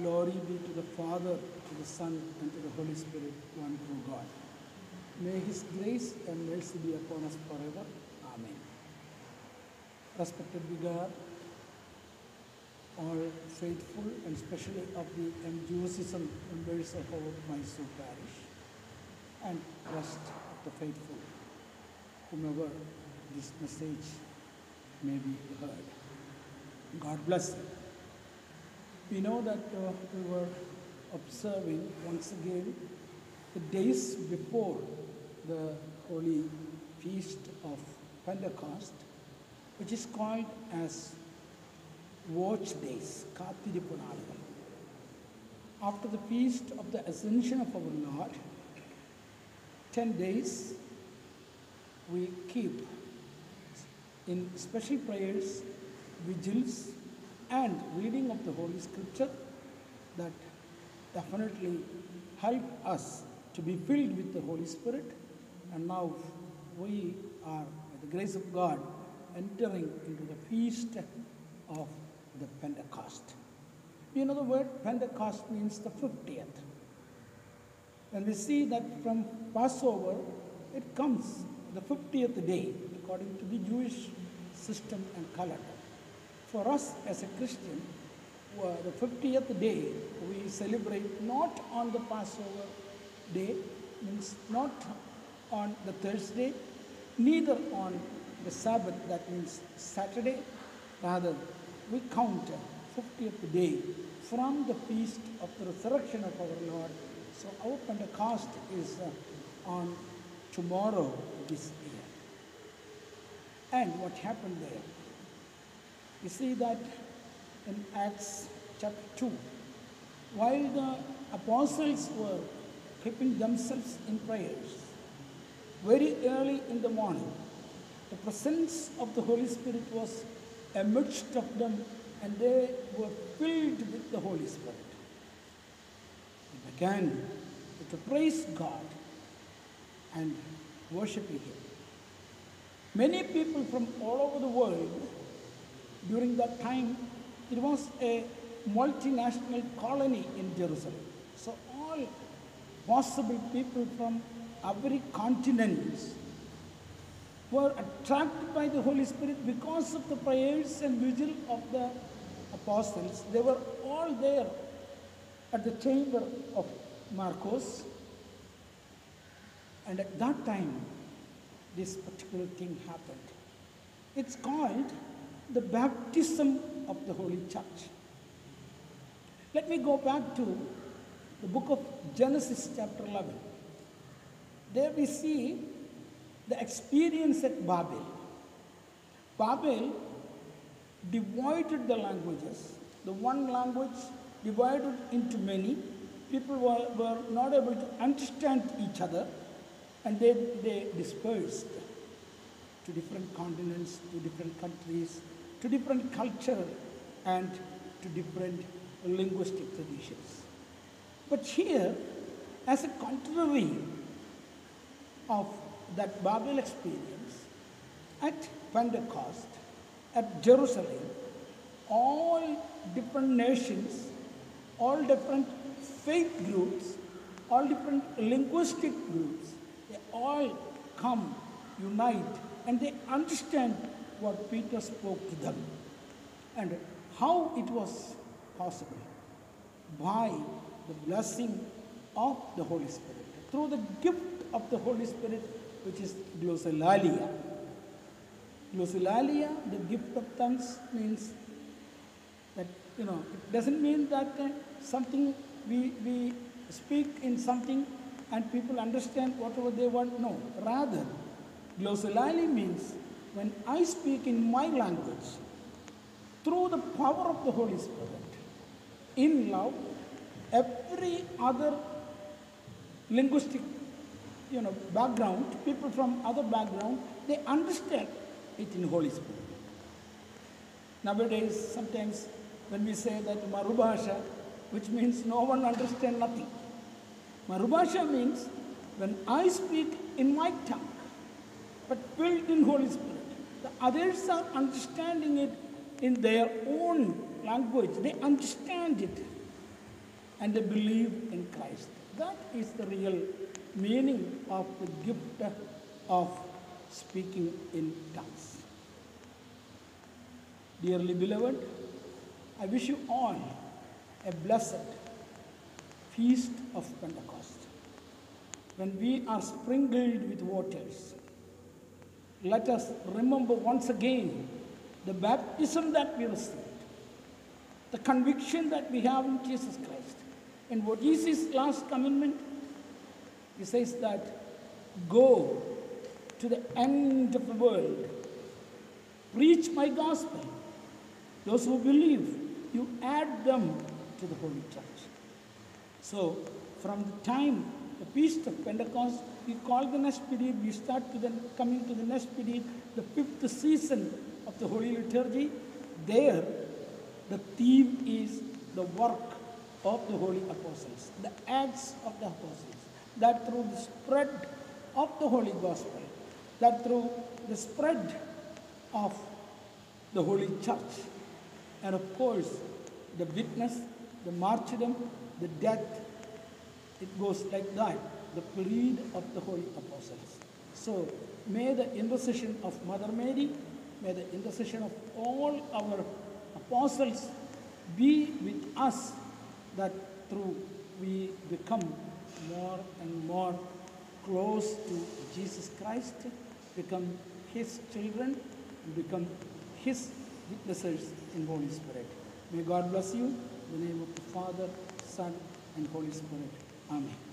Glory be to the Father, to the Son, and to the Holy Spirit, one true God. May His grace and mercy be upon us forever. Amen. Respected vicar, all faithful and especially of the MJOCism members of our Mysore parish, and rest of the faithful, whomever this message may be heard. God bless you. We know that we were observing once again the days before the Holy Feast of Pentecost, which is called as Watch Days, Kathirippu Naalukal. After the feast of the Ascension of our Lord, 10 days we keep in special prayers, vigils, and reading of the Holy Scripture that definitely help us to be filled with the Holy Spirit. And now we are, by the grace of God, entering into the feast of the Pentecost. You know, the word Pentecost means the 50th. When we see that from Passover, it comes the 50th day, according to the Jewish system and calendar. For us as a Christian, the 50th day we celebrate not on the Passover day, means not on the Thursday, neither on the Sabbath, that means Saturday. Rather, we count 50th day from the feast of the resurrection of our Lord. So our Pentecost is on tomorrow this year. And what happened there? You see that in Acts chapter 2, while the apostles were keeping themselves in prayers, very early in the morning, the presence of the Holy Spirit was amidst of them, and they were filled with the Holy Spirit. They began to praise God and worship Him. Many people from all over the world, during that time, it was a multinational colony in Jerusalem. So all possible people from every continent were attracted by the Holy Spirit because of the prayers and vigil of the apostles. They were all there at the chamber of Marcos. And at that time, this particular thing happened. It's called the baptism of the Holy Church. Let me go back to the book of Genesis chapter 11. There we see the experience at Babel. Babel divided the languages. The one language divided into many. People were not able to understand each other, and they dispersed to different continents, to different countries, to different culture, and to different linguistic traditions. But here, as a contrary of that Babel experience, at Pentecost, at Jerusalem, all different nations, all different faith groups, all different linguistic groups, they all come, unite, and they understand what Peter spoke to them and how it was possible by the blessing of the Holy Spirit, through the gift of the Holy Spirit, which is glossolalia. Glossolalia, the gift of tongues, means that, it doesn't mean that something we speak in something and people understand whatever they want. No, rather, glossolalia means when I speak in my language, through the power of the Holy Spirit, in love, every other linguistic background, people from other background, they understand it in Holy Spirit. Nowadays, sometimes when we say that Marubhasha, which means no one understands nothing. Marubhasha means when I speak in my tongue, but filled in Holy Spirit, the others are understanding it in their own language. They understand it. and they believe in Christ. That is the real meaning of the gift of speaking in tongues. Dearly beloved, I wish you all a blessed feast of Pentecost. When we are sprinkled with waters, let us remember once again the baptism that we received, the conviction that we have in Jesus Christ. And what is his last commandment? He says that, go to the end of the world, preach my gospel. Those who believe, you add them to the Holy Church. So, from the time the Feast of Pentecost, we call the next period, we start coming to the next period, the fifth season of the Holy Liturgy. There, the theme is the work of the Holy Apostles, the acts of the Apostles, that through the spread of the Holy Gospel, that through the spread of the Holy Church, and of course, the witness, the martyrdom, the death, it goes like that, the creed of the Holy Apostles. So, may the intercession of Mother Mary, may the intercession of all our apostles be with us, that through we become more and more close to Jesus Christ, become his children, and become his witnesses in Holy Spirit. May God bless you. In the name of the Father, Son, and Holy Spirit. Amen.